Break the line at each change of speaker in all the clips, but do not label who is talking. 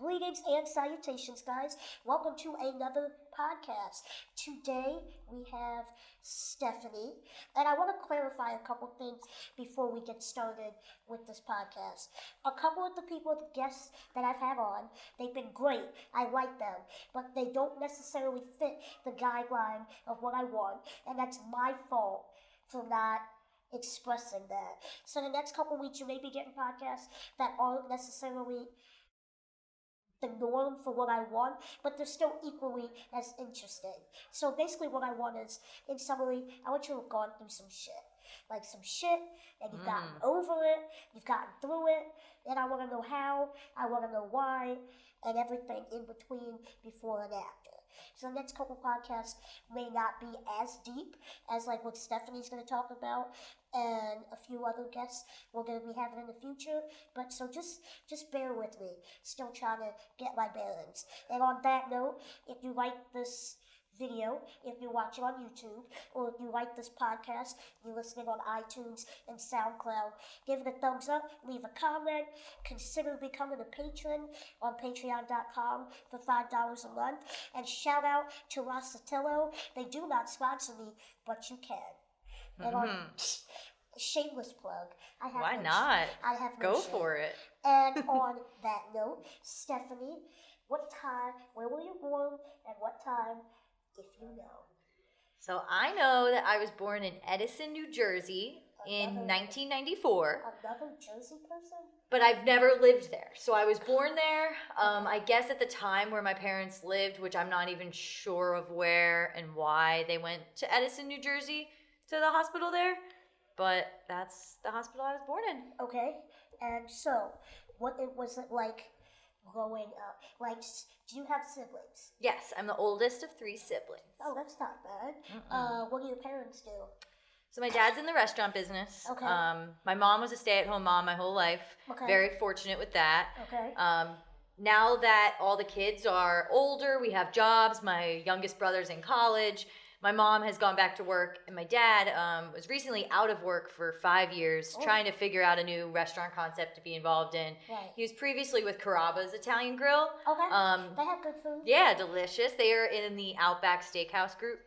Greetings and salutations, guys. Welcome to another podcast. Today we have Stephanie, and I want to clarify a couple things before we get started with this podcast. A couple of the people, the guests that I've had on, they've been great. I like them, but they don't necessarily fit the guideline of what I want, and that's my fault for not expressing that. So the next couple of weeks you may be getting podcasts that aren't necessarily the norm for what I want, but they're still equally as interesting. So basically what I want is, in summary, I want you to have gone through some shit. Like some shit, and you've gotten over it, you've gotten through it, and I want to know how, I want to know why, and everything in between, before and after. So the next couple podcasts may not be as deep as like what Stephanie's going to talk about and a few other guests we're going to be having in the future. But so just bear with me. Still trying to get my bearings. And on that note, if you like this video, if you're watching on YouTube, or if you like this podcast, you're listening on iTunes and SoundCloud, give it a thumbs up, leave a comment, consider becoming a patron on patreon.com for $5 a month, and shout out to Rossatello. They do not sponsor me, but you can. And on shameless plug.
Why not?
I have no
Go
shame.
for it.
And on that note, Stephanie, where were you born, and what time, if you know?
So I know that I was born in Edison, New Jersey in 1994.
Another Jersey person?
But I've never lived there. So I was born there. I guess at the time where my parents lived, which I'm not even sure of where and why they went to Edison, New Jersey, to the hospital there. But that's the hospital I was born in.
Okay. And so, what was it like growing up? Like, do you have siblings?
Yes, I'm the oldest of 3 siblings.
Oh, that's not bad. What do your parents do?
So my dad's in the restaurant business.
Okay.
My mom was a stay-at-home mom my whole life.
Okay.
Very fortunate with that.
Okay.
Now that all the kids are older, we have jobs. My youngest brother's in college. My mom has gone back to work, and my dad was recently out of work for 5 years, trying to figure out a new restaurant concept to be involved in.
Right.
He was previously with Carrabba's Italian Grill.
Okay. They have good food.
Yeah, delicious. They are in the Outback Steakhouse group.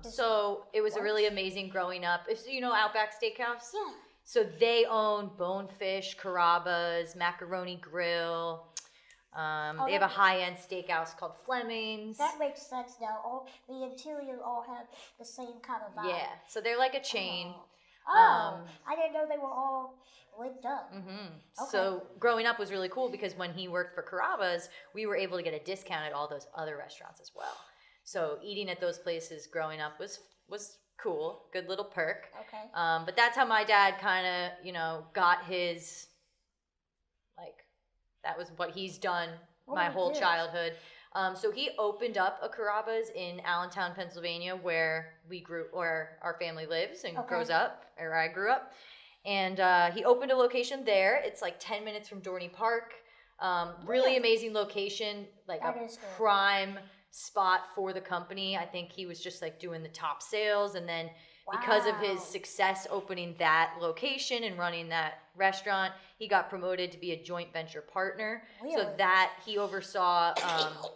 So it was a really amazing growing up. You know Outback Steakhouse?
Yeah.
So they own Bonefish, Carrabba's, Macaroni Grill. They have a high-end steakhouse called Fleming's.
That makes sense now. The interior all have the same kind of vibe.
Yeah, so they're like a chain.
I didn't know they were all linked up. Okay.
So growing up was really cool because when he worked for Carrabba's, we were able to get a discount at all those other restaurants as well. So eating at those places growing up was cool, good little perk.
Okay.
But that's how my dad kind of, got his, that was what he's done my whole childhood. So he opened up a Carrabba's in Allentown, Pennsylvania, where our family lives and grows up, or I grew up. And he opened a location there. It's like 10 minutes from Dorney Park. Really amazing location, like a prime spot for the company. I think he was just like doing the top sales, and then because of his success opening that location and running that restaurant, he got promoted to be a joint venture partner. Really? So that he oversaw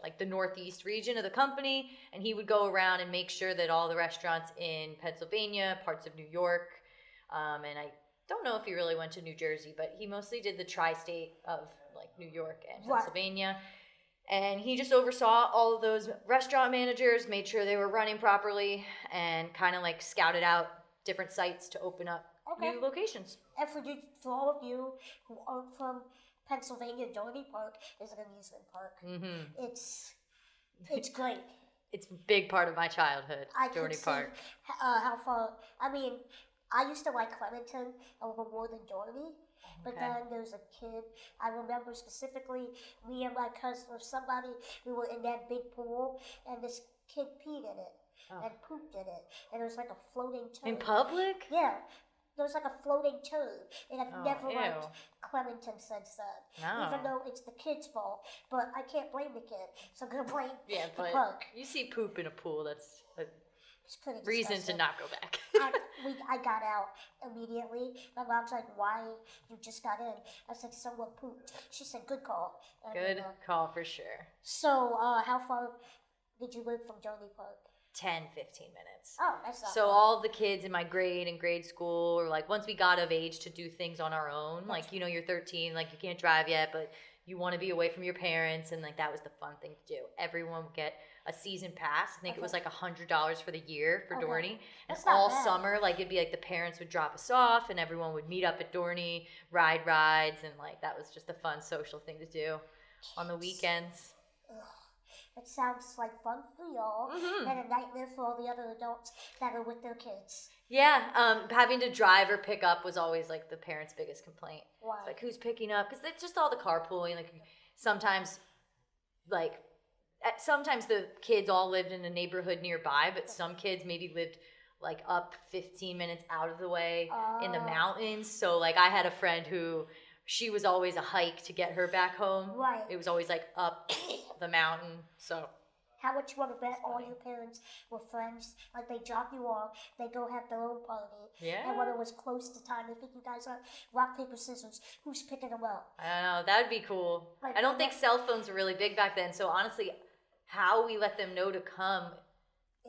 like the Northeast region of the company, and he would go around and make sure that all the restaurants in Pennsylvania, parts of New York, and I don't know if he really went to New Jersey, but he mostly did the tri-state of like New York and Pennsylvania. And he just oversaw all of those restaurant managers, made sure they were running properly, and kind of like scouted out different sites to open up new locations.
And for all of you who aren't from Pennsylvania, Dorney Park is an amusement park. It's great.
It's a big part of my childhood, Dorney Park.
How far? I mean, I used to like Clementon a little more than Dorney. But then there's a kid, I remember specifically, me and my cousin or somebody, we were in that big pool, and this kid peed in it and pooped in it. And there was like a floating toad.
In public?
Yeah. There was like a floating toad. And I've never liked Clementon since then.
No.
Even though it's the kid's fault. But I can't blame the kid, so I'm going to blame the
but
park.
You see poop in a pool, that's
It's pretty
reason
disgusting.
to not go back.
I got out immediately. My mom's like, "Why you just got in?" I said, "Someone pooped." She said, "Good call." And,
Good call for sure.
So, how far did you live from Joni Park?
10, 15 minutes.
Oh, that's not
So
far.
all the kids in my grade and grade school, or like once we got of age to do things on our own, like, you know, you're 13, like you can't drive yet, but you want to be away from your parents, and like that was the fun thing to do. Everyone would get a season pass. I think it was like $100 for the year for Dorney. And all summer, like it'd be like the parents would drop us off and everyone would meet up at Dorney, ride rides, and like that was just a fun social thing to do on the weekends.
It sounds like fun for y'all, and a nightmare for all the other adults that are with their kids.
Yeah, having to drive or pick up was always like the parents' biggest complaint.
Why?
It's like, who's picking up? Because it's just all the carpooling. Like sometimes, sometimes the kids all lived in a neighborhood nearby, but some kids maybe lived like up 15 minutes out of the way in the mountains. So like I had a friend who, she was always a hike to get her back home.
Right.
It was always like up the mountain. So
how much you want to bet all your parents were friends? Like they drop you off, they go have their own party.
Yeah.
And when it was close to time, they think you guys are rock, paper, scissors. Who's picking them up?
I don't know. That'd be cool.
Like,
I don't think cell phones were really big back then. So honestly, how we let them know to come,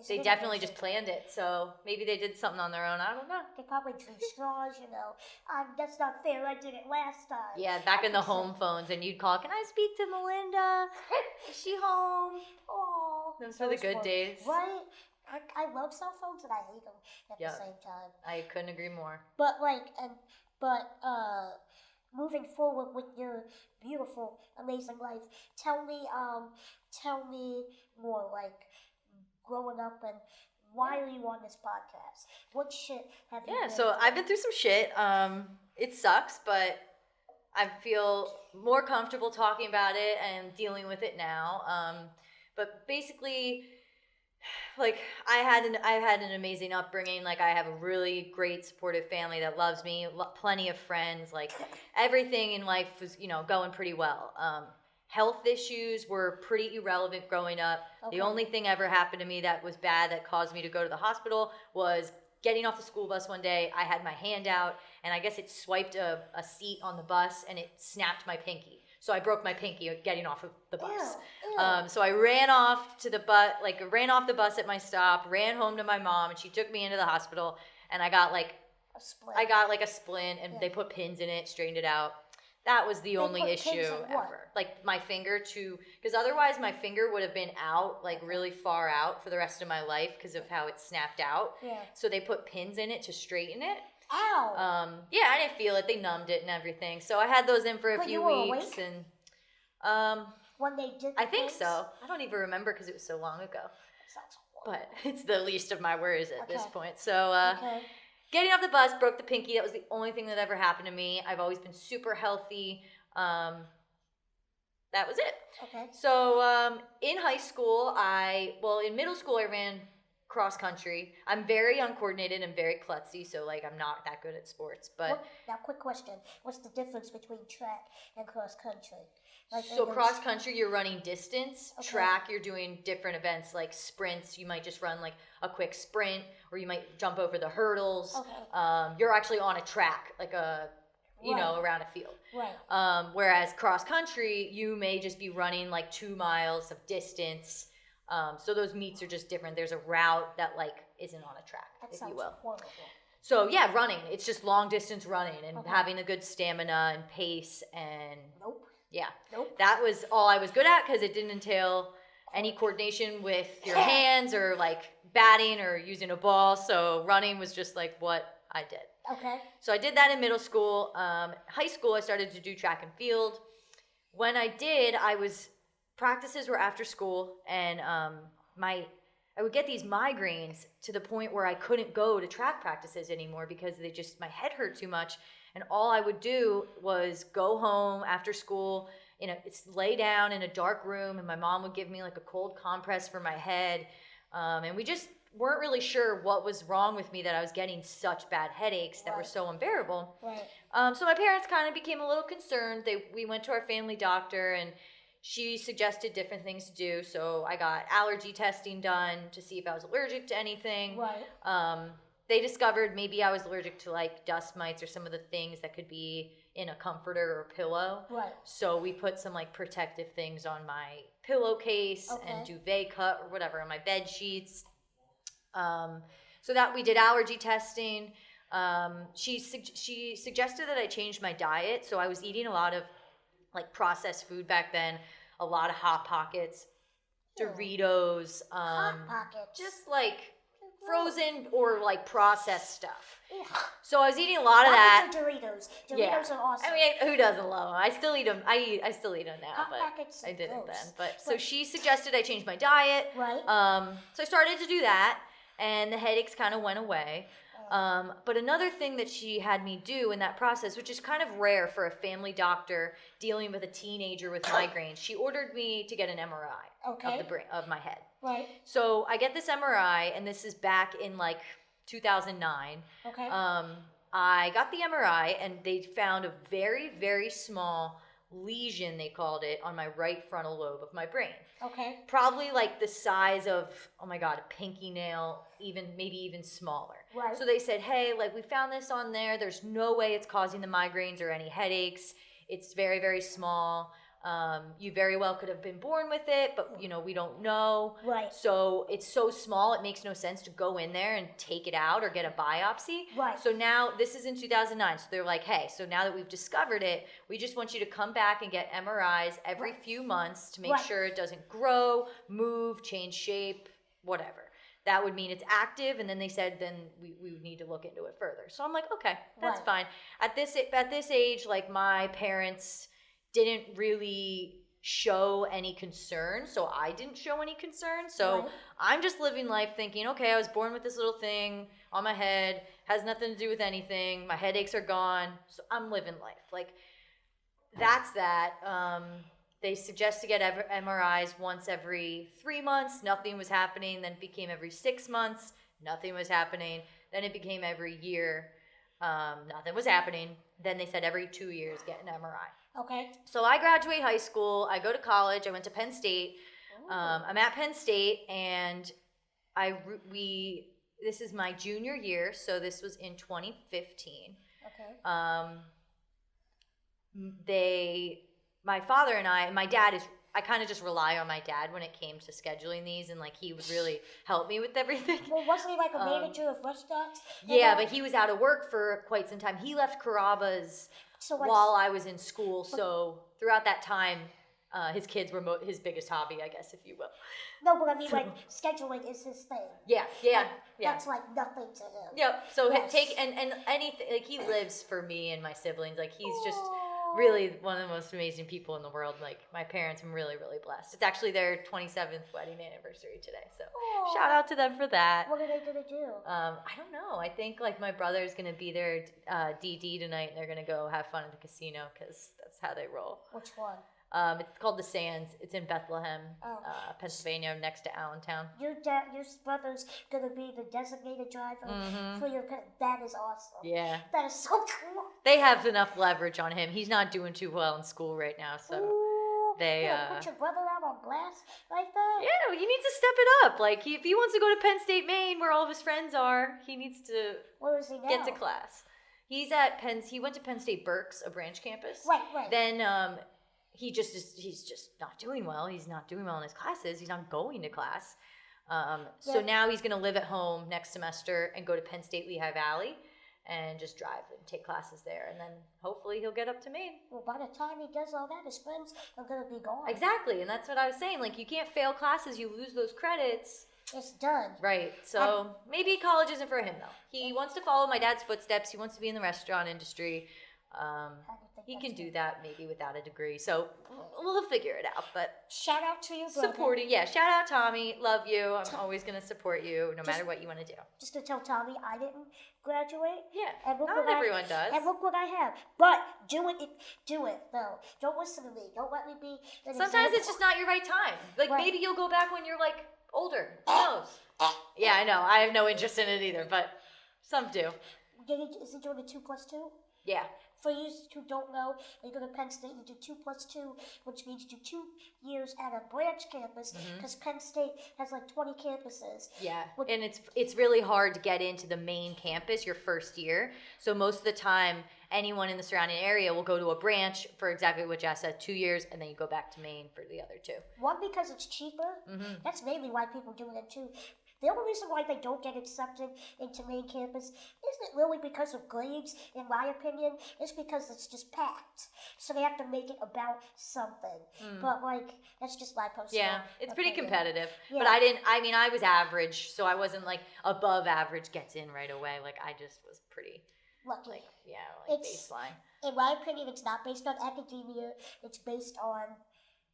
they definitely just planned it. So maybe they did something on their own. I don't know.
They probably drew straws, you know. That's not fair. I did it last time.
Yeah, back in the home phones, and you'd call, "Can I speak to Melinda? Is she home?"
Oh,
those were the good days.
Right? I love cell phones and I hate them at the same time.
I couldn't agree more.
But moving forward with your beautiful, amazing life, tell me more, like growing up, and why are you on this podcast? What shit have you been
so
through?
I've been through some shit. It sucks, but I feel more comfortable talking about it and dealing with it now. But basically, like I've had an amazing upbringing. Like I have a really great supportive family that loves me, plenty of friends. Like everything in life was, you know, going pretty well. Health issues were pretty irrelevant growing up. Okay. The only thing ever happened to me that was bad that caused me to go to the hospital was getting off the school bus one day. I had my hand out, and I guess it swiped a seat on the bus, and it snapped my pinky. So I broke my pinky getting off of the bus. Ew. So I ran off the bus at my stop, ran home to my mom, and she took me into the hospital, and I got like a splint, and they put pins in it, straightened it out. That was the only issue ever. Like my finger because otherwise my finger would have been out, like really far out for the rest of my life because of how it snapped out. Yeah. So they put pins in it to straighten it.
Ow.
Yeah, I didn't feel it. They numbed it and everything. So I had those in for a few weeks.
Awake?
And
when they did
I think so. I don't even remember because it was so long ago.
That sounds horrible.
But it's the least of my worries at this point. So getting off the bus, broke the pinky. That was the only thing that ever happened to me. I've always been super healthy. That was it.
Okay.
So in high school, in middle school, I ran cross country. I'm very uncoordinated and very klutzy, so like I'm not that good at sports. But
now, quick question: what's the difference between track and cross country?
Like so cross country, you're running distance. Okay. Track, you're doing different events like sprints. You might just run like a quick sprint, or you might jump over the hurdles. Okay. You're actually on a track, like around a field.
Right.
Whereas cross country, you may just be running like 2 miles of distance. So those meets are just different. There's a route that like isn't on a track, if you will.
Horrible.
So yeah, running. It's just long distance running and having a good stamina and pace and.
Nope.
Yeah.
Nope.
That was all I was good at because it didn't entail any coordination with your hands or like batting or using a ball. So running was just like what I did.
Okay.
So I did that in middle school. High school, I started to do track and field. When I did, practices were after school, and I would get these migraines to the point where I couldn't go to track practices anymore because my head hurt too much. And all I would do was go home after school, lay down in a dark room, and my mom would give me like a cold compress for my head. And we just weren't really sure what was wrong with me that I was getting such bad headaches that were so unbearable.
Right.
So my parents kind of became a little concerned. We went to our family doctor, and she suggested different things to do. So I got allergy testing done to see if I was allergic to anything.
Right.
they discovered maybe I was allergic to like dust mites or some of the things that could be in a comforter or pillow.
Right.
So we put some like protective things on my pillowcase and duvet cut or whatever on my bed sheets. So that we did allergy testing. She suggested that I change my diet. So I was eating a lot of like processed food back then, a lot of Hot Pockets, Doritos,
Hot Pockets.
just like frozen or like processed stuff. So I was eating a lot of that.
Doritos. Doritos are awesome.
I mean, who doesn't love them? I still eat them. I still eat them now,
Hot
but
Pockets
I didn't
gross.
then. But so she suggested I change my diet.
Right.
So I started to do that, and the headaches kind of went away. But another thing that she had me do in that process, which is kind of rare for a family doctor dealing with a teenager with migraines, she ordered me to get an MRI of my head.
Right.
So I get this MRI, and this is back in like 2009.
Okay.
I got the MRI, and they found a very, very small lesion, they called it, on my right frontal lobe of my brain.
Okay.
Probably like the size of, oh my God, a pinky nail, maybe even smaller.
Right.
So they said, hey, like we found this on there. There's no way it's causing the migraines or any headaches. It's very, very small. You very well could have been born with it, but we don't know.
Right.
So it's so small, it makes no sense to go in there and take it out or get a biopsy.
Right.
So now this is in 2009. So they're like, hey, so now that we've discovered it, we just want you to come back and get MRIs every few months to make sure it doesn't grow, move, change shape, whatever. That would mean it's active, and then they said then we would need to look into it further. So I'm like, okay, that's fine. At this age, like my parents didn't really show any concern, so I didn't show any concern. So I'm just living life thinking, okay, I was born with this little thing on my head, has nothing to do with anything, my headaches are gone, so I'm living life. Like, that's that. They suggest to get MRIs once every 3 months. Nothing was happening. Then it became every 6 months. Nothing was happening. Then it became every year. Nothing was happening. Then they said every 2 years get an MRI.
Okay.
So I graduate high school. I go to college. I went to Penn State. I'm at Penn State, and this is my junior year, so this was in 2015.
Okay.
My father and my dad I kind of just rely on my dad when it came to scheduling these, and like he would really help me with everything.
Well, wasn't he like a manager of restaurants?
Yeah, but he was out of work for quite some time. He left Carrabba's while I was in school, so throughout that time, his kids were his biggest hobby, I guess, if you will.
No, but I mean, like, scheduling is his thing.
Yeah.
That's like nothing to him.
Yep. So and anything, like, he lives for me and my siblings. Like, he's just really one of the most amazing people in the world. Like, my parents, I'm really, really blessed. It's actually their 27th wedding anniversary today, so shout out to them for that.
What are they gonna do?
I don't know. I think like my brother's gonna be there DD tonight, and they're gonna go have fun at the casino because that's how they roll.
Which one?
It's called the Sands. It's in Bethlehem, Pennsylvania, next to Allentown.
Your brother's gonna be the designated driver for your. That is awesome.
Yeah.
That is so cool.
They have enough leverage on him. He's not doing too well in school right now, so they
put your brother out on blast like that.
Yeah, he needs to step it up. Like if he wants to go to Penn State, Maine, where all of his friends are, he needs to.
Where is he now?
Get to class. He's at Penn. He went to Penn State Berks, a branch campus.
Right.
Then he's just not doing well. He's not doing well in his classes. He's not going to class. So now he's going to live at home next semester and go to Penn State Lehigh Valley and just drive and take classes there. And then hopefully he'll get up to Maine.
Well, by the time he does all that, his friends are going to be gone.
Exactly. And that's what I was saying. Like, you can't fail classes. You lose those credits.
It's done.
Right. So maybe college isn't for him, though. He wants to follow my dad's footsteps. He wants to be in the restaurant industry. He can do that maybe without a degree. So we'll figure it out. But
shout out to you, brother.
Supporting, yeah. Shout out, Tommy. Love you. I'm always going to support you no matter what you want to do.
Just to tell Tommy I didn't graduate.
Yeah.
And
not everyone does.
And look what I have. But do it. No. Don't listen to me. Don't let me be.
Sometimes it's just not your right time. Like maybe you'll go back when you're like older. Who knows? Yeah, I know. I have no interest in it either, but some do.
Is he doing a 2+2?
Yeah.
For you who don't know, you go to Penn State, you do 2+2, which means you do 2 years at a branch campus, because Penn State has like 20 campuses.
Yeah, and it's really hard to get into the main campus your first year. So most of the time, anyone in the surrounding area will go to a branch for exactly what Jess said, 2 years, and then you go back to Maine for the other 2.
One, because it's cheaper. That's mainly why people do it too. The only reason why they don't get accepted into main campus isn't really because of grades, in my opinion. It's because it's just packed. So they have to make it about something. But, like, that's just my personal
Yeah, it's pretty
opinion.
competitive.
Yeah.
But I was average, so I wasn't, like, above average gets in right away. Like, I just was pretty,
lucky.
Baseline.
In my opinion, it's not based on academia. It's based on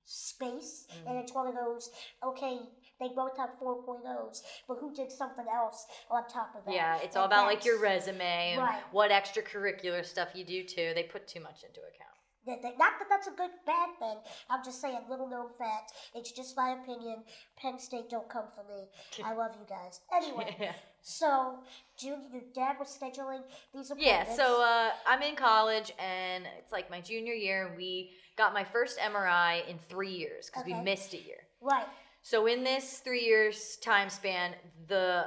space. And it's one of those, okay, they both have 4.0s, but who did something else on top of that?
Yeah, it's all about like your resume and what extracurricular stuff you do too. They put too much into account.
Not that that's a bad thing. I'm just saying, little known fact. It's just my opinion. Penn State, don't come for me. I love you guys. Anyway, so your dad was scheduling these appointments.
Yeah, so I'm in college, and it's like my junior year, and we got my first MRI in 3 years because we missed a year.
Right.
So in this 3 years time span, the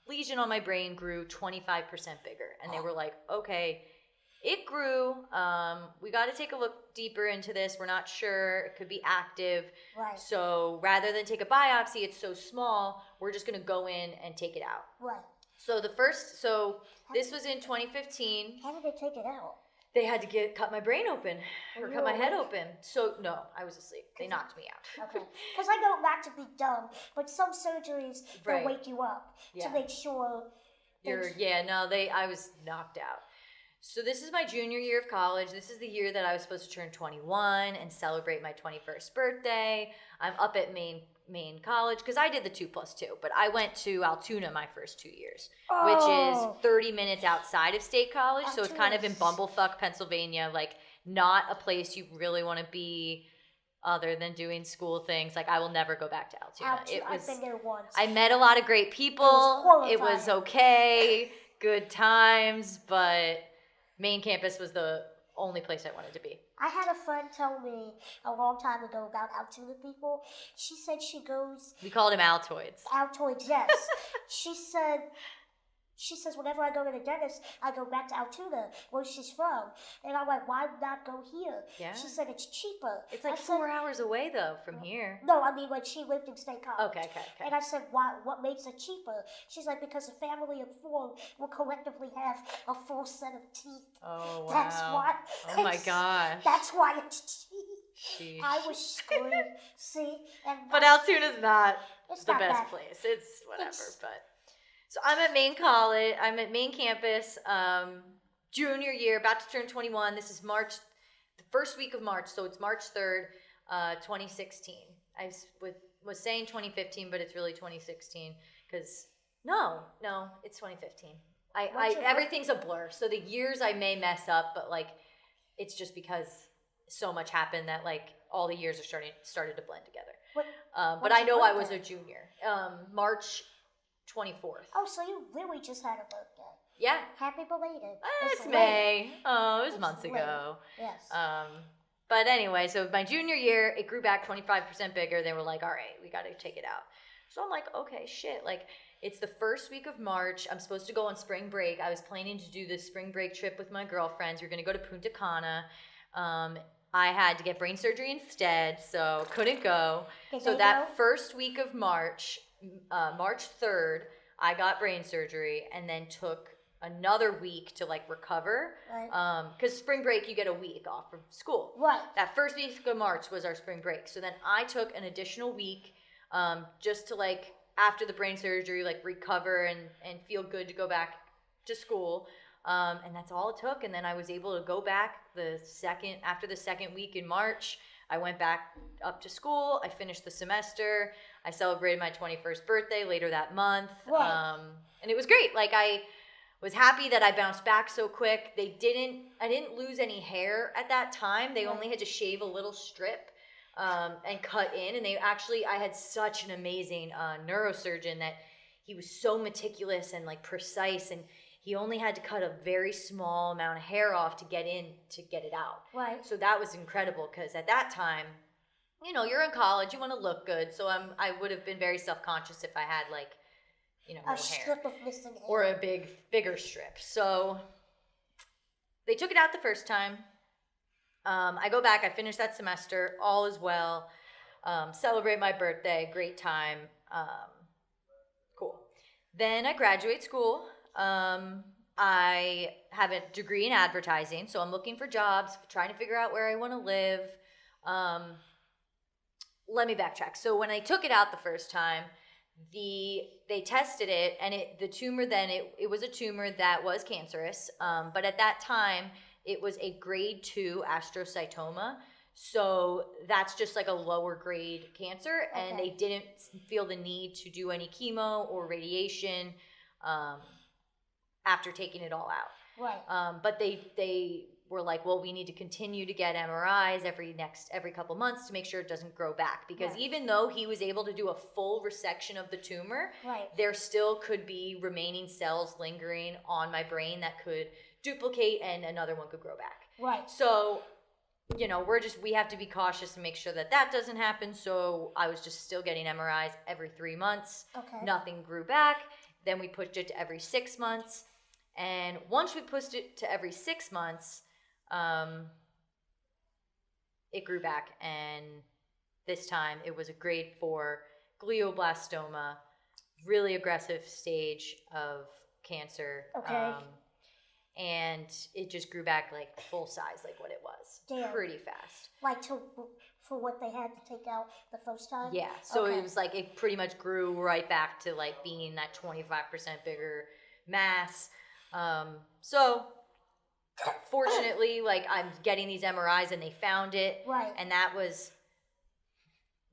lesion on my brain grew 25% bigger. And they were like, okay, it grew. We got to take a look deeper into this. We're not sure. It could be active.
Right.
So rather than take a biopsy, it's so small, we're just going to go in and take it out.
Right.
So this was in 2015.
How did they take it out?
They had to cut my brain open or cut my head open. So, no, I was asleep. They knocked me out.
Okay. Because I know not to be dumb, but some surgeries, they'll wake you up to make sure.
I was knocked out. So this is my junior year of college. This is the year that I was supposed to turn 21 and celebrate my 21st birthday. I'm up at Maine College because I did the 2+2, but I went to Altoona my first 2 years, which is 30 minutes outside of State College. So it's kind of in Bumblefuck, Pennsylvania, like not a place you really want to be other than doing school things. Like I will never go back to Altoona.
I've been there once.
I met a lot of great people. It was okay, good times, but main campus was the only place I wanted to be.
I had a friend tell me a long time ago about Altoona people. She said she goes...
We called them Altoids.
Altoids, yes. She says, whenever I go to the dentist, I go back to Altoona, where she's from. And I'm like, why not go here?
Yeah.
She said, it's cheaper.
It's like 4 hours away, though, from here.
No, I mean, when she lived in State College.
Okay.
And I said, why? What makes it cheaper? She's like, because a family of 4 will collectively have a full set of teeth.
Oh, wow.
That's why.
Oh, my gosh.
That's why it's cheap.
Sheesh.
I was screwed. See?
But Altoona's not the
not
best
bad.
place. It's whatever, but... So I'm at Maine College. I'm at Maine campus, junior year, about to turn 21. This is March, the first week of March, so it's March 3rd, 2016. I was saying 2015, but it's really 2016 because no, it's 2015. Everything's a blur. So the years I may mess up, but like it's just because so much happened that like all the years are started to blend together. But I know I was a junior. March 24th.
Oh, so you really just had a birthday.
Yeah.
Happy belated.
It's May. Oh, it was months ago.
Yes.
But anyway, so my junior year, it grew back 25% bigger. They were like, all right, we got to take it out. So I'm like, okay, shit. Like, it's the first week of March. I'm supposed to go on spring break. I was planning to do this spring break trip with my girlfriends. We were going to go to Punta Cana. I had to get brain surgery instead, so couldn't go. So that first week of March, March 3rd, I got brain surgery and then took another week to like recover.
Right.
Because spring break, you get a week off from school.
Right.
That first week of March was our spring break. So then I took an additional week just to like, after the brain surgery, like recover and feel good to go back to school. And that's all it took. And then I was able to go back after the second week in March. I went back up to school. I finished the semester. I celebrated my 21st birthday later that month.
Right.
And it was great. Like I was happy that I bounced back so quick. I didn't lose any hair at that time. They only had to shave a little strip and cut in. And I had such an amazing neurosurgeon that he was so meticulous and like precise, and he only had to cut a very small amount of hair off to get it out.
Right.
So that was incredible because at that time, you know, you're in college, you want to look good. So I would have been very self-conscious if I had like, you know, no
a strip
hair.
Of missing hair.
Or a bigger strip. So they took it out the first time. I go back, I finish that semester, all is well. Celebrate my birthday, great time. Cool. Then I graduate school. I have a degree in advertising, so I'm looking for jobs, trying to figure out where I want to live. Let me backtrack. So when I took it out the first time, they tested it, and the tumor then, it was a tumor that was cancerous, but at that time, it was a grade 2 astrocytoma. So that's just like a lower grade cancer, and they didn't feel the need to do any chemo or radiation after taking it all out.
Right.
But they were like, well, we need to continue to get MRIs every couple months to make sure it doesn't grow back, because even though he was able to do a full resection of the tumor, there still could be remaining cells lingering on my brain that could duplicate and another one could grow back.
Right.
So, you know, we have to be cautious and make sure that doesn't happen. So I was just still getting MRIs every 3 months.
Okay.
Nothing grew back. Then we pushed it to every 6 months. And once we pushed it to every 6 months, it grew back. And this time it was a grade 4 glioblastoma, really aggressive stage of cancer.
Okay.
And it just grew back like full size, like what it was.
Damn.
Pretty fast.
Like for what they had to take out the first time?
Yeah. So it was like it pretty much grew right back to like being that 25% bigger mass. So fortunately, like I'm getting these MRIs and they found it.
Right.
And that was,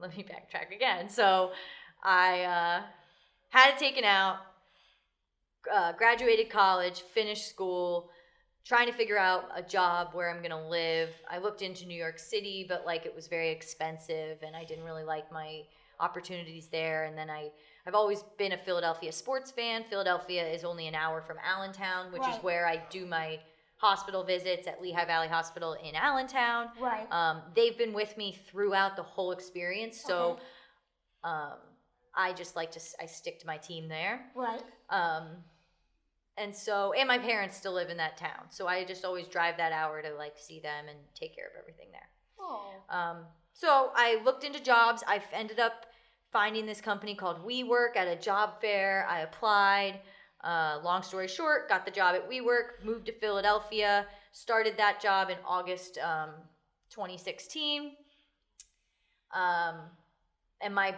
let me backtrack again. So I had it taken out. Graduated college, finished school, trying to figure out a job where I'm going to live. I looked into New York City, but like it was very expensive and I didn't really like my opportunities there. And then I've always been a Philadelphia sports fan. Philadelphia is only an hour from Allentown, which is where I do my hospital visits at Lehigh Valley Hospital in Allentown.
Right.
They've been with me throughout the whole experience. So I just like I stick to my team there.
Right.
And my parents still live in that town. So I just always drive that hour to like see them and take care of everything there.
Oh.
So I looked into jobs. I ended up finding this company called WeWork at a job fair. I applied. Long story short, got the job at WeWork, moved to Philadelphia, started that job in August 2016. And my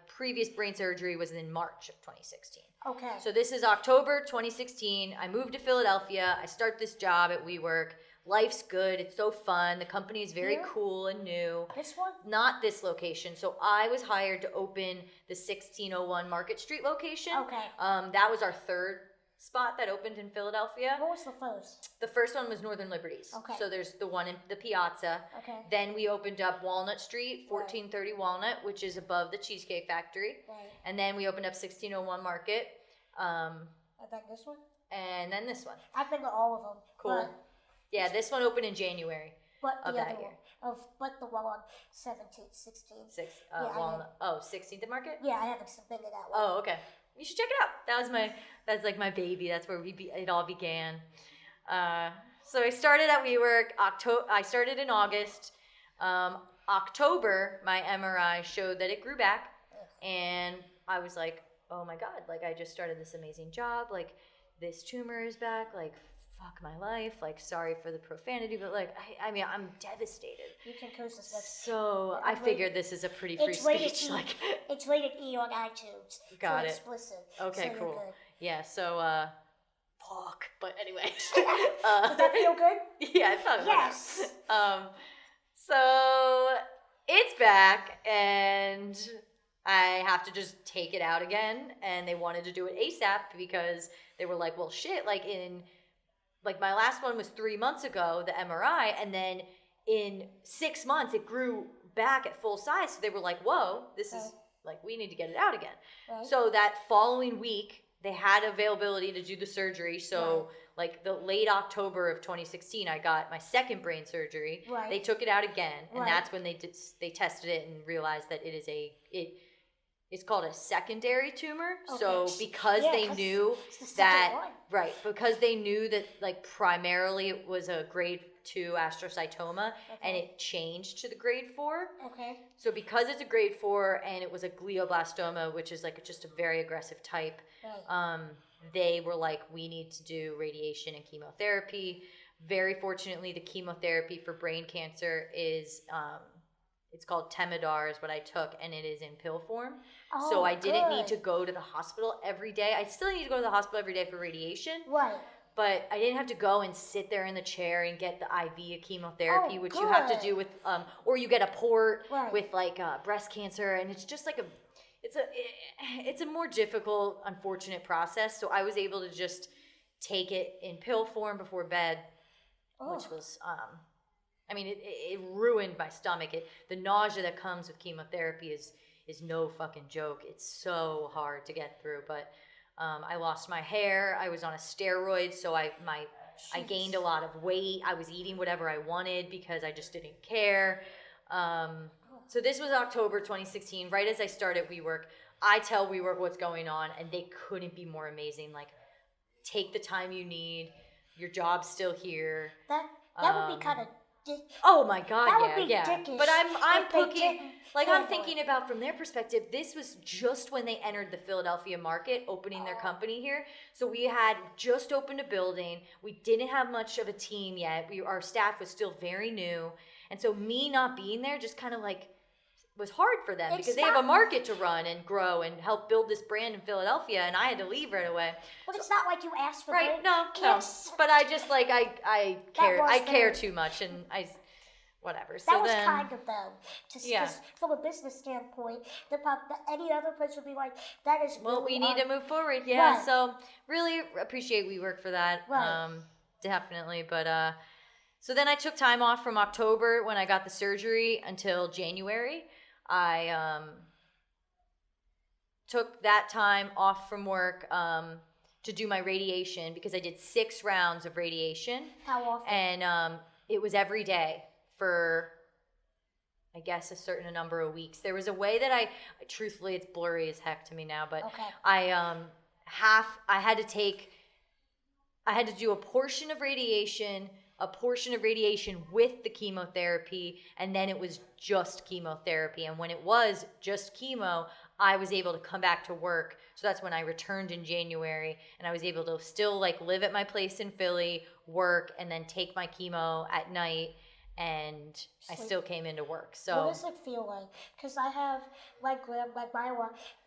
previous brain surgery was in March of 2016.
Okay.
So this is October 2016. I moved to Philadelphia. I start this job at WeWork. Life's good. It's so fun. The company is very cool and new.
This one?
Not this location. So I was hired to open the 1601 Market Street location.
Okay.
That was our third spot that opened in Philadelphia.
What was the first?
The first one was Northern Liberties.
Okay.
So there's the one in the Piazza.
Okay.
Then we opened up Walnut Street, 1430 Walnut, which is above the Cheesecake Factory.
Right.
And then we opened up 1601 Market.
And then this one?
And then this one.
I've been to all of them.
Cool. Yeah, this one opened in January.
But the
of
other
that year.
one. But the one on 17th, 16th.
Walnut. 16th Market?
Yeah, I haven't been to that one.
Oh, okay. You should check it out. That's like my baby. That's where it all began. So I started at WeWork. I started in August. October, my MRI showed that it grew back, and I was like, oh my God, like I just started this amazing job. Like this tumor is back. Like fuck my life. Like sorry for the profanity, but like I mean I'm devastated.
You can curse this stuff.
So I figured this is a pretty free speech. Like
it's rated E on iTunes.
Got it.
Explicit.
Okay, so cool. Yeah, so fuck. But anyway.
Does that feel good?
Yeah, I thought it
yes.
was. So it's back and I have to just take it out again, and they wanted to do it ASAP because they were like, well shit, like my last one was 3 months ago, the MRI, and then in 6 months it grew back at full size. So they were like, whoa, this is like, we need to get it out again. Right. So that following week, they had availability to do the surgery. So like the late October of 2016, I got my second brain surgery.
Right.
They took it out again, and that's when they tested it and realized that it is it's called a secondary tumor. Okay. So because they knew that because they knew that like primarily it was a grade 2 astrocytoma, and it changed to the grade 4.
Okay.
So because it's a grade 4 and it was a glioblastoma, which is like just a very aggressive type, they were like, we need to do radiation and chemotherapy. Very fortunately, the chemotherapy for brain cancer is it's called Temodar is what I took, and it is in pill form. Oh, so I didn't need to go to the hospital every day. I still need to go to the hospital every day for radiation.
Right.
But I didn't have to go and sit there in the chair and get the IV of chemotherapy, which you have to do with, or you get a port with like breast cancer, and it's just like it's a more difficult, unfortunate process. So I was able to just take it in pill form before bed, which was, I mean, it ruined my stomach. The nausea that comes with chemotherapy is no fucking joke. It's so hard to get through, but. I lost my hair. I was on a steroid, so I gained a lot of weight. I was eating whatever I wanted because I just didn't care. So this was October 2016, right as I started WeWork. I tell WeWork what's going on, and they couldn't be more amazing. Like, take the time you need. Your job's still here.
That would be kind of.
Oh my God!
That
would
be dickish.
But I'm thinking about from their perspective. This was just when they entered the Philadelphia market, opening their company here. So we had just opened a building. We didn't have much of a team yet. Our staff was still very new, and so me not being there just kind of like was hard for them because they have a market to run and grow and help build this brand in Philadelphia, and I had to leave right away.
But it's not like you asked for
no. But I just like I care too much, and whatever. So
that was kind of them. Just from a business standpoint, any other place would be like, that is really
we need to move forward. Yeah. Right. So really appreciate WeWork for that. Right. Definitely. But so then I took time off from October when I got the surgery until January. I took that time off from work to do my radiation because I did 6 rounds of radiation.
How often?
And it was every day for, I guess, a certain number of weeks. There was a way that truthfully, it's blurry as heck to me now, but I had to do a portion of radiation with the chemotherapy, and then it was just chemotherapy. And when it was just chemo, I was able to come back to work. So that's when I returned in January, and I was able to still like live at my place in Philly, work, and then take my chemo at night. And I still came into work. So
what does it feel like? Because I have my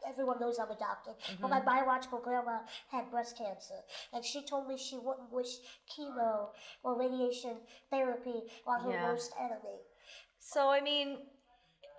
everyone knows I'm a doctor, but my biological grandma had breast cancer, and she told me she wouldn't wish chemo or radiation therapy on her worst enemy.
So I mean,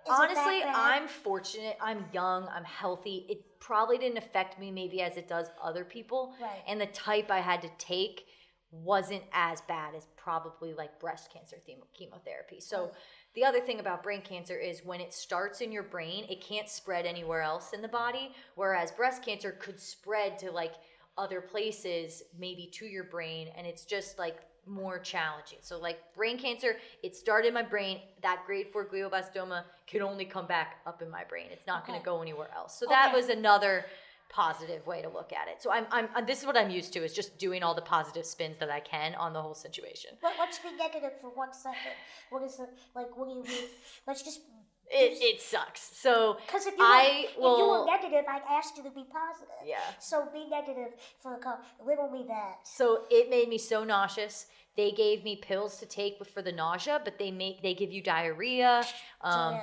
honestly, I'm fortunate. I'm young. I'm healthy. It probably didn't affect me maybe as it does other people.
Right.
And the type I had to take wasn't as bad as probably like breast cancer chemotherapy. So the other thing about brain cancer is when it starts in your brain, it can't spread anywhere else in the body, whereas breast cancer could spread to like other places, maybe to your brain, and it's just like more challenging. So like brain cancer, it started in my brain. That grade 4 glioblastoma can only come back up in my brain. It's not going to go anywhere else. So that was another positive way to look at it. So I'm this is what I'm used to, is just doing all the positive spins that I can on the whole situation.
But let's be negative for 1 second. What is it like? What do you mean? Let's just.
It sucks. So
because if you were negative, I'd ask you to be positive.
Yeah.
So be negative for riddle me that.
So it made me so nauseous. They gave me pills to take for the nausea, but they give you diarrhea.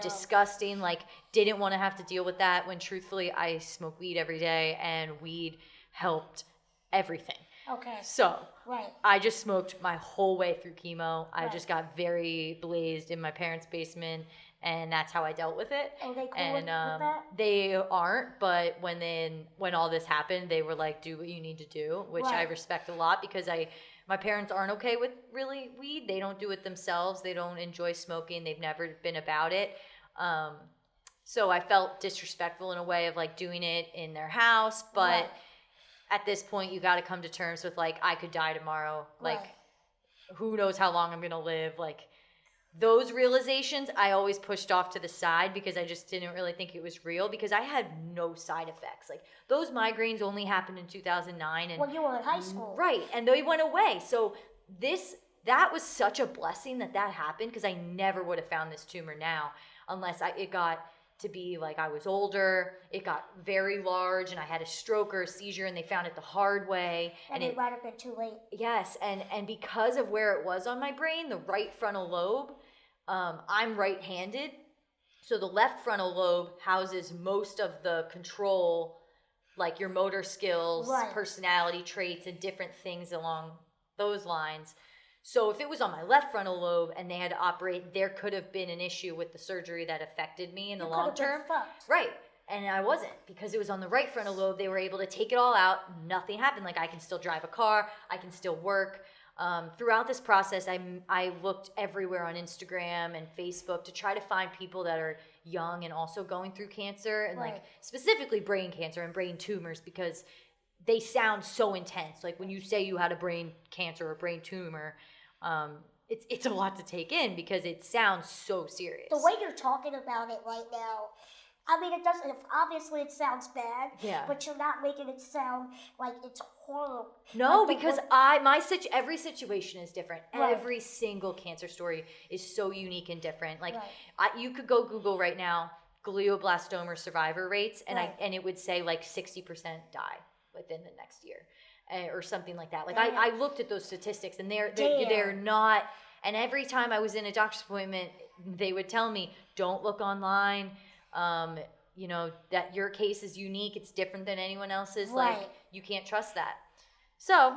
Disgusting. Like, didn't want to have to deal with that when truthfully I smoke weed every day, and weed helped everything.
Okay.
So I just smoked my whole way through chemo. I just got very blazed in my parents' basement, and that's how I dealt with it.
Are they cool with that?
They aren't, but when all this happened, they were like, do what you need to do, which I respect a lot, because my parents aren't okay with really weed. They don't do it themselves. They don't enjoy smoking. They've never been about it. So I felt disrespectful in a way of like doing it in their house, but at this point, you got to come to terms with, like, I could die tomorrow. Like,
Right.
who knows how long I'm going to live. Like, those realizations I always pushed off to the side because I just didn't really think it was real because I had no side effects. Like, those migraines only happened in 2009. And
when you were in high school.
Right. And they went away. So that was such a blessing that happened because I never would have found this tumor now unless it got to be like I was older, it got very large, and I had a stroke or a seizure, and they found it the hard way.
And it might have been too late.
Yes, and because of where it was on my brain, the right frontal lobe, I'm right-handed, so the left frontal lobe houses most of the control, like your motor skills, personality traits, and different things along those lines. So if it was on my left frontal lobe and they had to operate, there could have been an issue with the surgery that affected me in the long term. Right. And I wasn't because it was on the right frontal lobe. They were able to take it all out. Nothing happened. Like I can still drive a car. I can still work. Throughout this process, I looked everywhere on Instagram and Facebook to try to find people that are young and also going through cancer and like specifically brain cancer and brain tumors because they sound so intense. Like when you say you had a brain cancer or brain tumor, it's a lot to take in because it sounds so serious.
The way you're talking about it right now, I mean, it doesn't. Obviously, it sounds bad.
Yeah.
But you're not making it sound like it's horrible.
No,
like
because every situation is different.
Right.
Every single cancer story is so unique and different. Like you could go Google right now glioblastoma survivor rates, and it would say like 60% die within the next year. Or something like that. Like I looked at those statistics and they're not. And every time I was in a doctor's appointment, they would tell me, "Don't look online. You know that your case is unique. It's different than anyone else's. Like you can't trust that." So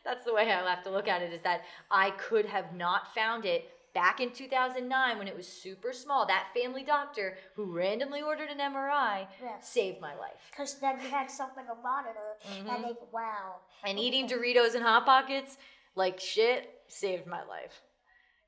that's the way I have to look at it. Is that I could have not found it back in 2009 when it was super small. That family doctor who randomly ordered an MRI saved my life.
Because then you had something to monitor, and wow.
And eating Doritos and Hot Pockets like shit saved my life.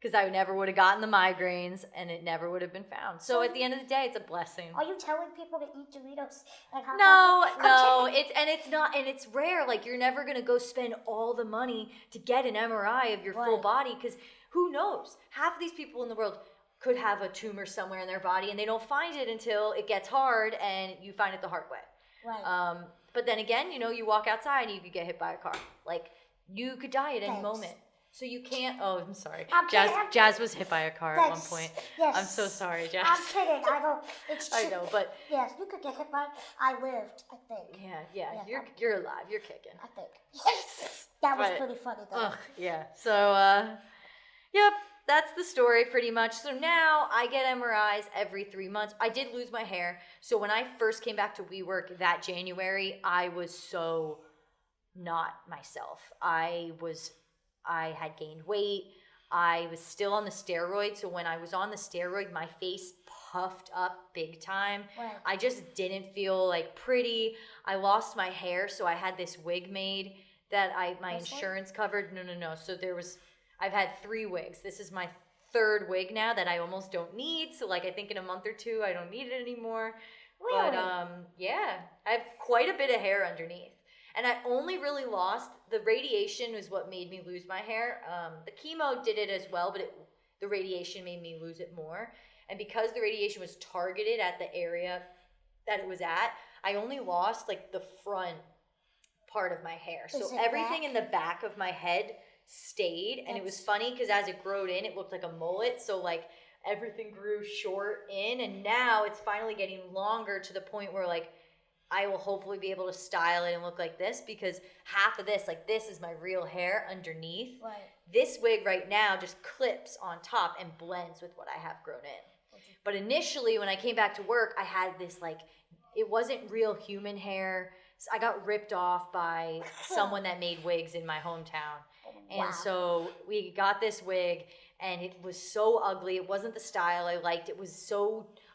Because I never would have gotten the migraines, and it never would have been found. So at the end of the day, it's a blessing.
Are you telling people to eat Doritos and Hot Pockets?
No, it's rare. Like you're never gonna go spend all the money to get an MRI of your full body because who knows? Half of these people in the world could have a tumor somewhere in their body, and they don't find it until it gets hard, and you find it the hard way.
Right.
But then again, you walk outside and you could get hit by a car. Like you could die at any moment. So you can't. Oh, I'm sorry. Jazz was hit by a car at one point.
Yes.
I'm so sorry, Jazz.
I'm kidding. I don't. It's true.
I know, but
yes, you could get hit by. I lived. I think.
Yeah. You're alive. You're kicking.
I think. Yes. That was pretty funny though.
Yeah. So yep. That's the story pretty much. So now I get MRIs every 3 months. I did lose my hair. So when I first came back to WeWork that January, I was so not myself. I had gained weight. I was still on the steroid. So when I was on the steroid, my face puffed up big time.
Right.
I just didn't feel like pretty. I lost my hair. So I had this wig made that my insurance covered. No. So I've had 3 wigs. This is my 3rd wig now that I almost don't need. So like I think in a month or 2, I don't need it anymore.
Really?
But yeah, I have quite a bit of hair underneath. And I only really lost, the radiation is what made me lose my hair. The chemo did it as well, but the radiation made me lose it more. And because the radiation was targeted at the area that it was at, I only lost like the front part of my hair. So everything in the back of my head stayed. And it was funny because as it growed in, it looked like a mullet. So like everything grew short in. And now it's finally getting longer to the point where like, I will hopefully be able to style it and look like this because half of this, like this is my real hair underneath.
Right.
This wig right now just clips on top and blends with what I have grown in. But initially when I came back to work, I had this like, it wasn't real human hair. So I got ripped off by someone that made wigs in my hometown. And so we got this wig and it was so ugly. It wasn't the style I liked.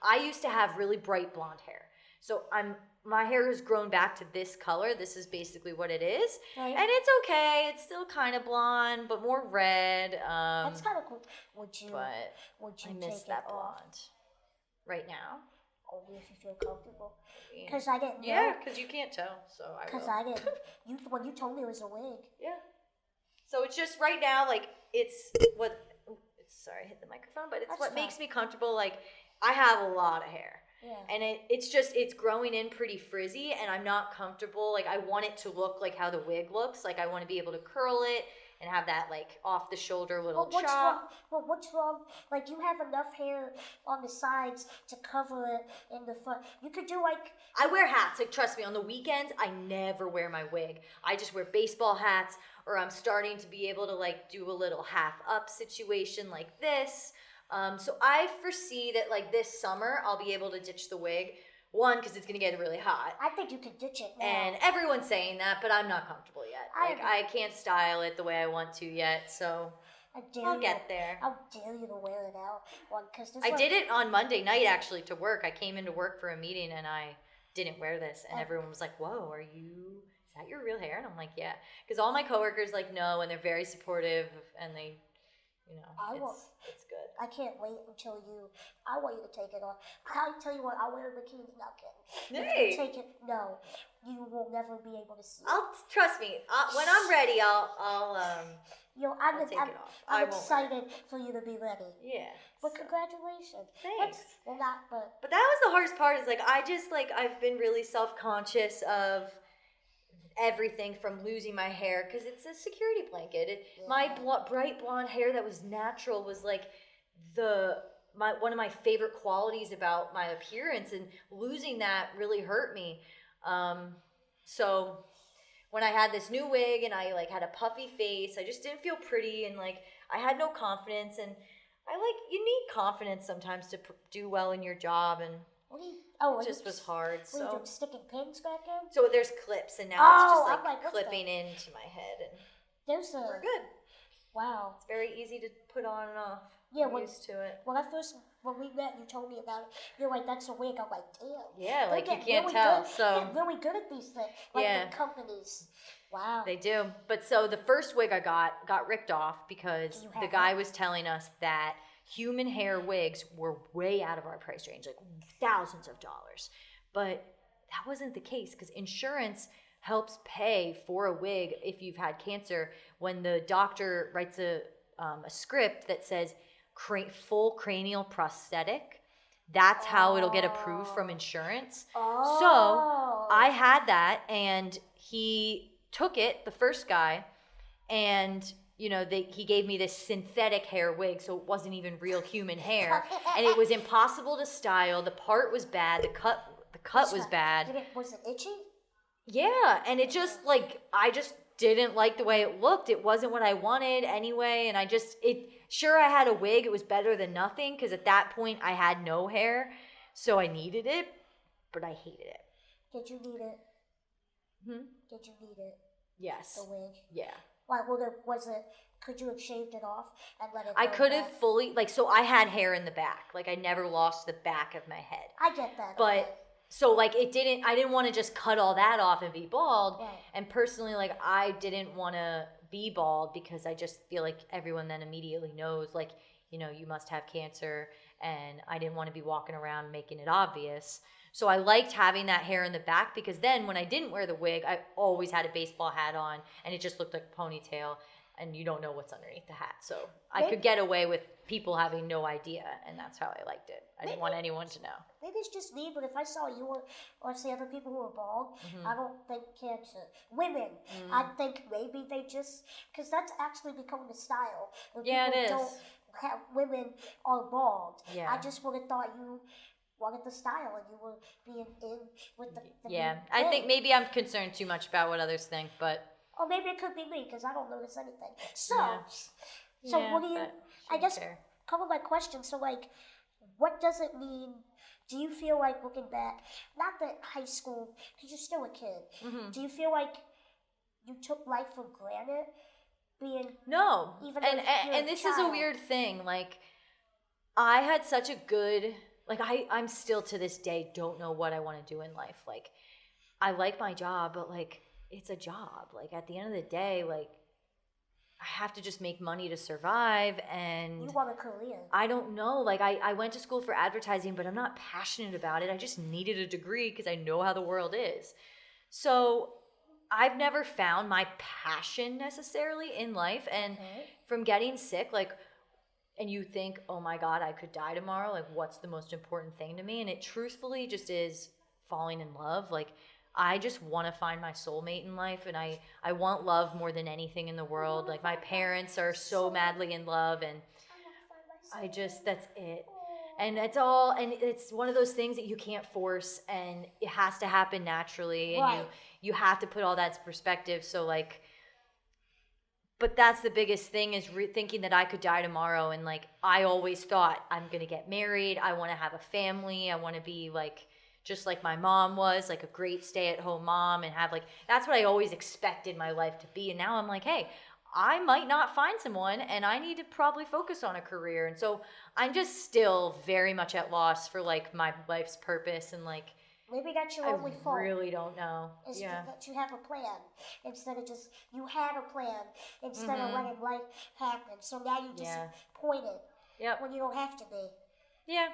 I used to have really bright blonde hair. So my hair has grown back to this color. This is basically what it is. Right. And it's okay. It's still kind of blonde, but more red.
That's kind of cool. Would you
I miss that blonde right now.
Only if you feel comfortable. Because I didn't know.
Yeah, because you can't tell, so I will.
Because I didn't. When you told me it was a wig.
Yeah. So it's just right now, like, sorry, I hit the microphone, but it's what makes me comfortable. Like, I have a lot of hair.
Yeah.
And it's growing in pretty frizzy, and I'm not comfortable. Like, I want it to look like how the wig looks. Like, I want to be able to curl it and have that, like, off the shoulder little chop.
What's wrong? Like, you have enough hair on the sides to cover it in the front. You could do, like...
I wear hats. Like, trust me, on the weekends, I never wear my wig. I just wear baseball hats, or I'm starting to be able to, like, do a little half-up situation like this. So I foresee that, like, this summer, I'll be able to ditch the wig. One, because it's going to get really hot.
I think you could ditch it now.
And everyone's saying that, but I'm not comfortable yet. I can't style it the way I want to yet, so I'll get there.
I'll dare you to wear it out.
I did it on Monday night, actually, to work. I came into work for a meeting, and I didn't wear this. And everyone was like, whoa, is that your real hair? And I'm like, yeah. Because all my coworkers, like, know, and they're very supportive, and they... it's good.
I can't wait until I want you to take it off. I'll tell you what, I'll wear a bikini. Not kidding.
Hey.
If you take it, no, you will never be able to see it.
Trust me. When I'm ready, I'll take it off.
I'm excited for you to be ready.
Yeah.
But congratulations.
Thanks.
But
that was the hardest part. Is I've been really self-conscious of everything from losing my hair because it's a security blanket. My bright blonde hair that was natural was like one of my favorite qualities about my appearance, and losing that really hurt me. So when I had this new wig and I like had a puffy face, I just didn't feel pretty, and like I had no confidence, and you need confidence sometimes to do well in your job, and it just was hard.
Were you doing sticking pins back in?
So there's clips, and now it's just like clipping into my head, and we're good.
Wow.
It's very easy to put on and off.
Yeah,
I'm used to it.
When we met, you told me about it. You're like, that's a wig. I'm like, damn.
Yeah, like you can't tell.
They're really good at these things. Like the companies. Wow.
They do. But so the first wig I got ripped off because the guy was telling us that human hair wigs were way out of our price range, like thousands of dollars. But that wasn't the case because insurance helps pay for a wig if you've had cancer when the doctor writes a script that says full cranial prosthetic. That's how it'll get approved from insurance.
Oh.
So I had that, and he took it, the first guy, and he gave me this synthetic hair wig, so it wasn't even real human hair, and it was impossible to style. The part was bad. The cut was bad.
Was it itchy?
Yeah, and it just I just didn't like the way it looked. It wasn't what I wanted anyway, and I had a wig. It was better than nothing because at that point I had no hair, so I needed it, but I hated it.
Did you need it? Did you need it?
Yes.
The wig?
Yeah.
Why, could you have shaved it off and let it
I could have fully, so I had hair in the back. Like, I never lost the back of my head.
I get that.
But, so, I didn't want to just cut all that off and be bald.
Right.
And personally, I didn't want to be bald because I just feel like everyone then immediately knows, you must have cancer. And I didn't want to be walking around making it obvious. So I liked having that hair in the back because then when I didn't wear the wig, I always had a baseball hat on and it just looked like a ponytail, and you don't know what's underneath the hat. So I could get away with people having no idea, and that's how I liked it. I didn't want anyone to know.
Maybe it's just me, but if I saw you or say other people who are bald, I don't think cancer. Women, I think maybe they just, because that's actually becoming the style.
Yeah, it is.
Don't have women are bald.
Yeah.
I just would have thought you wanted the style and you were being in with the
yeah, I think maybe I'm concerned too much about what others think, but...
Or maybe it could be me because I don't notice anything. So, what do you... I guess, a couple of my questions. So, what does it mean? Do you feel like, looking back, not that high school, because you're still a kid, do you feel like you took life for granted?
No. And this is a weird thing. I had such a good... I'm still to this day don't know what I want to do in life. I like my job, but it's a job. At the end of the day, I have to just make money to survive, and
you want a career.
I don't know. Like, I went to school for advertising, but I'm not passionate about it. I just needed a degree because I know how the world is. So I've never found my passion necessarily in life. And from getting sick, like, and you think, oh my God, I could die tomorrow. Like, what's the most important thing to me? And it truthfully just is falling in love. Like, I just want to find my soulmate in life, and I want love more than anything in the world. Like, my parents are so madly in love, and I just, that's it. And it's one of those things that you can't force, and it has to happen naturally, and you have to put all that in perspective. So, like, but that's the biggest thing, is thinking that I could die tomorrow. And, like, I always thought, I'm going to get married. I want to have a family. I want to be, like, just like my mom was, like a great stay-at-home mom, and have, like, that's what I always expected my life to be. And now I'm like, hey, I might not find someone, and I need to probably focus on a career. And so I'm just still very much at loss for, like, my life's purpose, and, like,
maybe that's your only fault.
I really don't know.
Is that you have a plan instead of just, you had a plan instead of letting life happen. So now you disappointed when you don't have to be.
Yeah.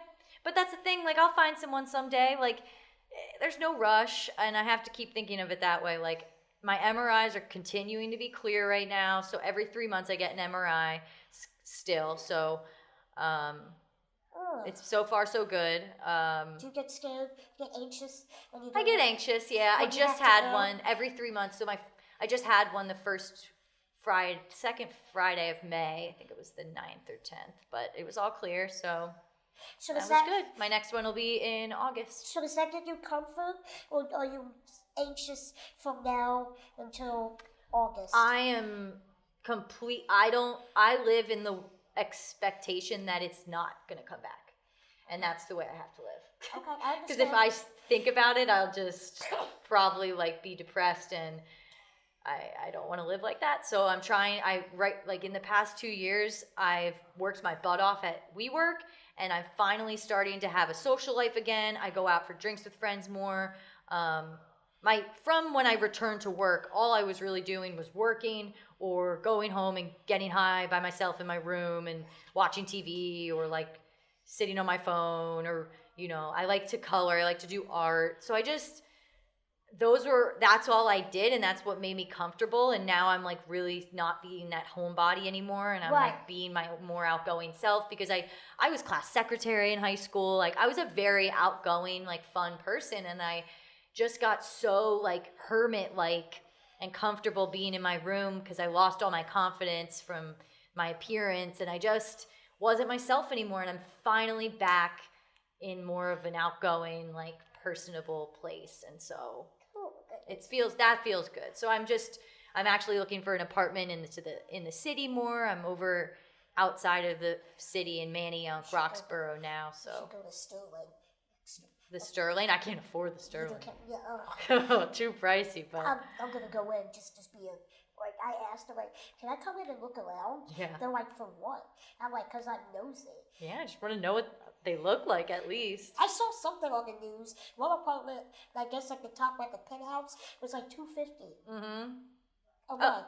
But that's the thing, like, I'll find someone someday. Like, there's no rush, and I have to keep thinking of it that way. Like, my MRIs are continuing to be clear right now, so every 3 months I get an MRI still. So it's so far so good.
Do you get scared, get anxious?
I get anxious, yeah. I just had one every 3 months. So I just had one the second Friday of May. I think it was the 9th or 10th, but it was all clear, so that was good. My next one will be in August.
So does that give you comfort, or are you anxious from now until August?
I am I live in the expectation that it's not going to come back. And that's the way I have to live.
Okay, I understand.
Because if I think about it, I'll just probably, like, be depressed, and I don't want to live like that. So I'm trying, like, in the past 2 years, I've worked my butt off at WeWork, and I'm finally starting to have a social life again. I go out for drinks with friends more. From when I returned to work, all I was really doing was working or going home and getting high by myself in my room and watching TV, or, like, sitting on my phone, or, you know, I like to color, I like to do art. So that's all I did, and that's what made me comfortable. And now I'm, like, really not being that homebody anymore, and I'm like being my more outgoing self, because I was class secretary in high school. Like, I was a very outgoing, like, fun person, and I just got so, like, hermit-like and comfortable being in my room because I lost all my confidence from my appearance, and I just wasn't myself anymore. And I'm finally back in more of an outgoing, like, personable place, and so that feels good. So I'm actually looking for an apartment in the city more. I'm over outside of the city in Manioc, Roxborough now. So
you should go to Sterling.
The Sterling? I can't afford the Sterling.
Yeah,
too pricey. But
I'm gonna go in just be like, I asked them, like, can I come in and look around?
Yeah.
They're like, for what? I'm like, because I'm nosy.
Yeah, I just want to know what they look like at least.
I saw something on the news. One apartment, I guess, like the top, like the penthouse, was like $250.
Mm-hmm.
A month.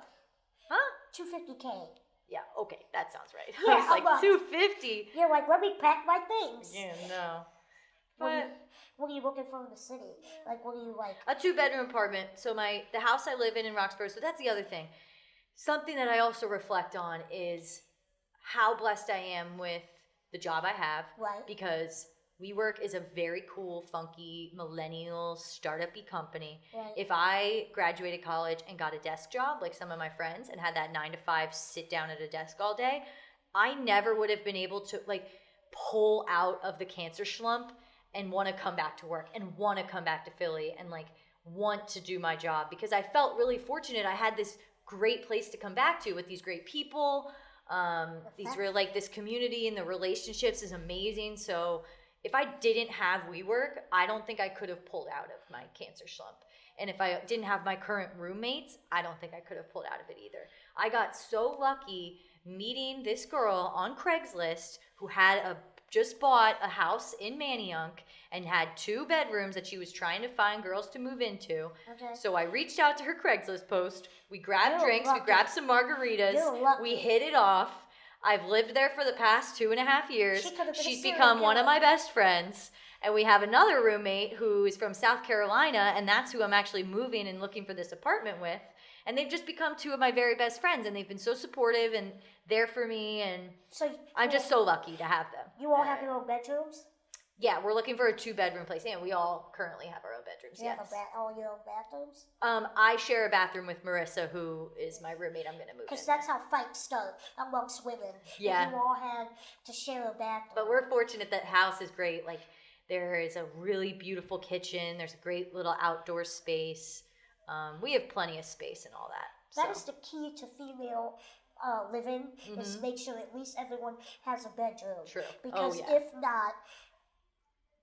Huh?
$250K.
Yeah. Okay, that sounds right.
Yeah,
I was like, $250.
Yeah, like, let me pack my things.
Yeah, no.
What are you looking for in the city? Like, what do you like?
A 2-bedroom apartment. So the house I live in Roxborough. So that's the other thing. Something that I also reflect on is how blessed I am with the job I have.
Right.
Because WeWork is a very cool, funky, millennial, startup-y company.
Right.
If I graduated college and got a desk job, like some of my friends, and had that 9 to 5 sit down at a desk all day, I never would have been able to, like, pull out of the cancer slump and want to come back to work and want to come back to Philly and, like, want to do my job, because I felt really fortunate. I had this great place to come back to with these great people. This community and the relationships is amazing. So if I didn't have WeWork, I don't think I could have pulled out of my cancer slump. And if I didn't have my current roommates, I don't think I could have pulled out of it either. I got so lucky meeting this girl on Craigslist who had a just bought a house in Manayunk and had 2 bedrooms that she was trying to find girls to move into.
Okay.
So I reached out to her Craigslist post. We grabbed drinks.
Lucky.
We grabbed some margaritas. We hit it off. I've lived there for the past 2.5 years. She's become one of my best friends. And we have another roommate who is from South Carolina, and that's who I'm actually moving and looking for this apartment with. And they've just become 2 of my very best friends, and they've been so supportive and there for me, and I'm just so lucky to have them.
You all have your own bedrooms?
Yeah, we're looking for a 2-bedroom place, and we all currently have our own bedrooms.
You have all your own bathrooms?
I share a bathroom with Marissa, who is my roommate. I'm gonna move in.
Because that's how fights start amongst women.
Yeah.
You all had to share a bathroom.
But we're fortunate that house is great. Like, there is a really beautiful kitchen. There's a great little outdoor space. We have plenty of space and all that.
That is the key to female living, is make sure at least everyone has a bedroom.
True.
Because if not,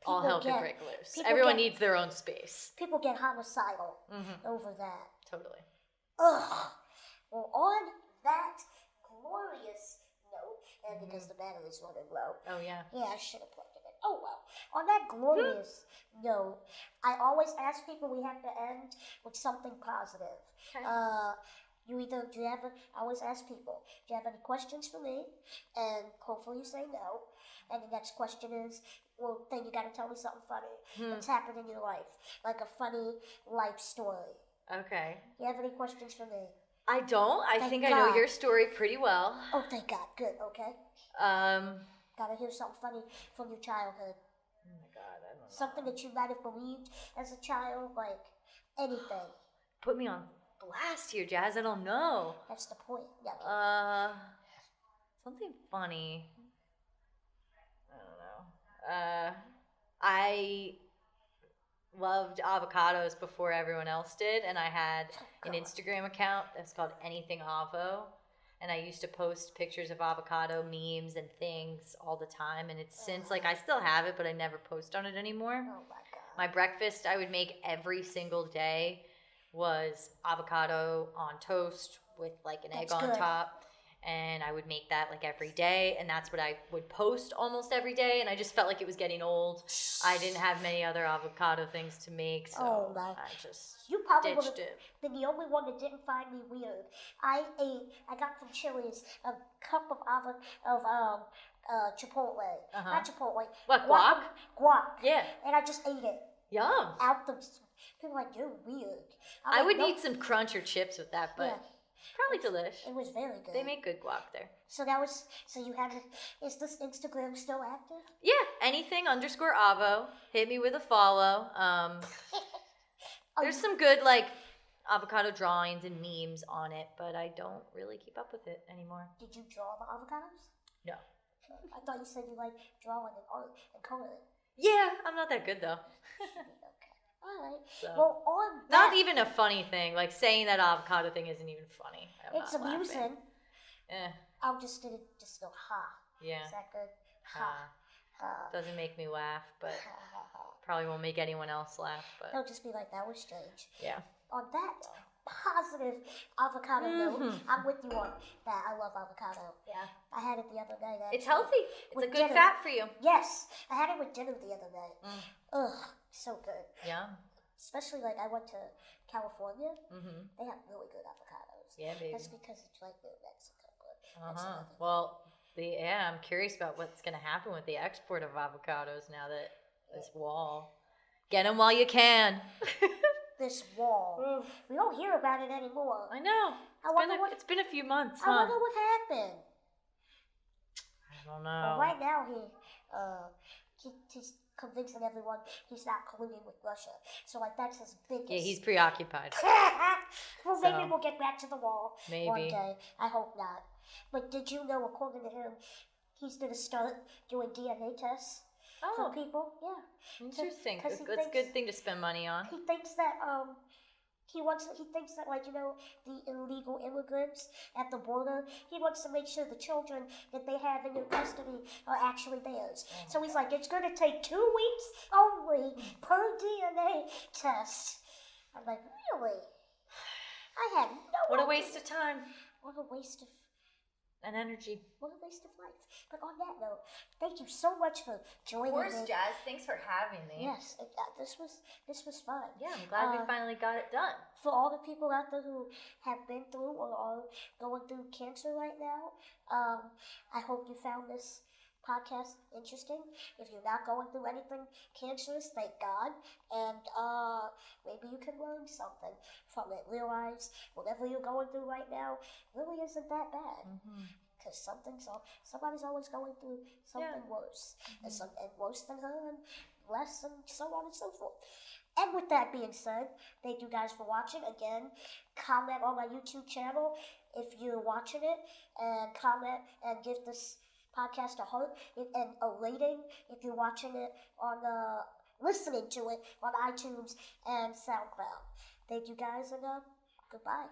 all hell can break loose. Everyone needs their own space.
People get homicidal over that.
Totally.
Ugh. Well, on that glorious note, and because the battery's running low.
Oh, yeah.
Yeah, I should have plugged it in. Oh, well. On that glorious note, I always ask people, we have to end with something positive.
Okay.
I always ask people, do you have any questions for me? And hopefully you say no. And the next question is, well, then you got to tell me something funny that's happened in your life, like a funny life story.
Okay.
Do you have any questions for me?
I don't. I think I know your story pretty well.
Oh, thank God. Good. Okay. Gotta hear something funny from your childhood.
Oh my God, I don't know.
Something that you might have believed as a child, like anything.
Put me on blast here, Jazz. I don't know.
That's the point. Yeah.
Something funny. I don't know. I loved avocados before everyone else did, and I had an Instagram account that's called Anything Avo, and I used to post pictures of avocado memes and things all the time, and it's since, like, I still have it, but I never post on it anymore.
Oh my God.
My breakfast I would make every single day was avocado on toast with, like, an egg on top. And I would make that, like, every day, and that's what I would post almost every day, and I just felt like it was getting old. I didn't have many other avocado things to make, so I just
You probably would have
ditched it.
been the only one that didn't find me weird. I got from Chili's a cup of Chipotle. Not Chipotle.
What, guac?
Guac.
Yeah.
And I just ate it.
Yum.
People were like, you're weird.
I would need some crunch or chips with that, but probably delish.
It was very good.
They make good guac there.
So you have is this Instagram still active?
Yeah, anything_avo. Hit me with a follow. There's some good, like, avocado drawings and memes on it, but I don't really keep up with it anymore.
Did you draw the avocados?
No.
I thought you said you like drawing and art and coloring.
Yeah, I'm not that good, though.
Okay. All right.
So,
well, on that...
Not even a funny thing. Like, saying that avocado thing isn't even funny.
It's amusing. I'll just go, ha.
Yeah.
Is that good? Ha.
Doesn't make me laugh, but probably won't make anyone else laugh. But
they'll just be like, that was strange.
Yeah.
On that positive avocado note, I'm with you on that. I love avocado. Yeah. I had it the other day.
It's healthy. It's a good fat for you.
Yes. I had it with dinner the other day. Ugh, so good.
Yeah.
Especially, like, I went to California. They have really good avocados.
Yeah, baby.
That's because it's right near Mexico. But
well, I'm curious about what's going to happen with the export of avocados now that this wall. Get them while you can.
This wall. We don't hear about it anymore.
I know. It's been a few months,
I wonder what happened.
I don't know.
Well, right now, he's convincing everyone he's not colluding with Russia. So, like, that's his biggest...
Yeah, he's preoccupied.
Well, maybe we'll get back to the wall one
Maybe.
day. I hope not. But did you know, according to him, he's going to start doing DNA tests for people? Yeah.
Interesting. That's a good thing to spend money on.
He thinks that, like, you know, the illegal immigrants at the border, he wants to make sure the children that they have in their custody are actually theirs. So he's like, it's going to take 2 weeks only per DNA test. I'm like, really? I had no idea.
What a waste of time.
What a waste of
and energy.
What a waste of life. But on that note, thank you so much for joining me.
Of course, Jazz. Thanks for having me.
Yes, this was fun.
Yeah, I'm glad we finally got it done.
For all the people out there who have been through or are going through cancer right now, I hope you found this podcast interesting. If you're not going through anything cancerous, thank God, and maybe you can learn something from it. Realize whatever you're going through right now really isn't that bad, because somebody's always going through something worse, and worse than her, and less, and so on and so forth. And with that being said, thank you guys for watching. Again, comment on my YouTube channel if you're watching it, and comment and give this podcast a heart and a rating if you're watching it on listening to it on iTunes and SoundCloud. Thank you guys, and goodbye.